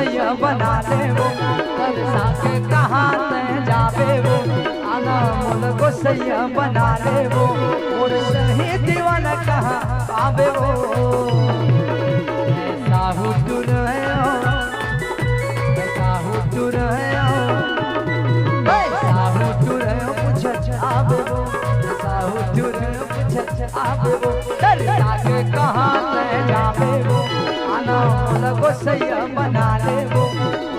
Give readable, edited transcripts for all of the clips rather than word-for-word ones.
गोसैया बना ले वो तरसा के कहाँ ते जावे वो अनमोल गोसैया बना ले वो और सही दीवाना कहाँ आवे वो साहू दूर है साहू दूर है साहू दूर है पूछ आवे वो साहू दूर है पूछ आवे वो तरसा के कहाँ ते जावे वो अनमोल गोसैया बना ले वो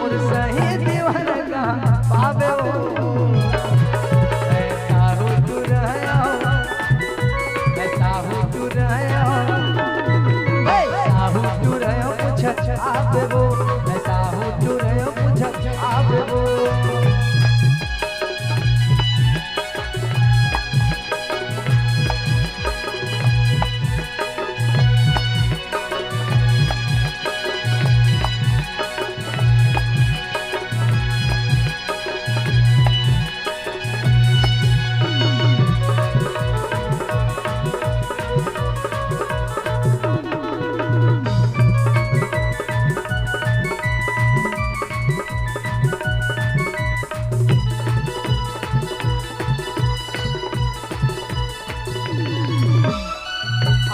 और सही दीवाना कहाँ पावे वो साहू दूर है साहू दूर है साहू दूर है पूछ आवे वो साहू दूर है पूछ आवे वो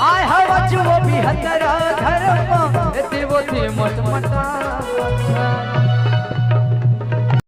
आय हवा जो भी हतरा धर्म देवो थे मत मता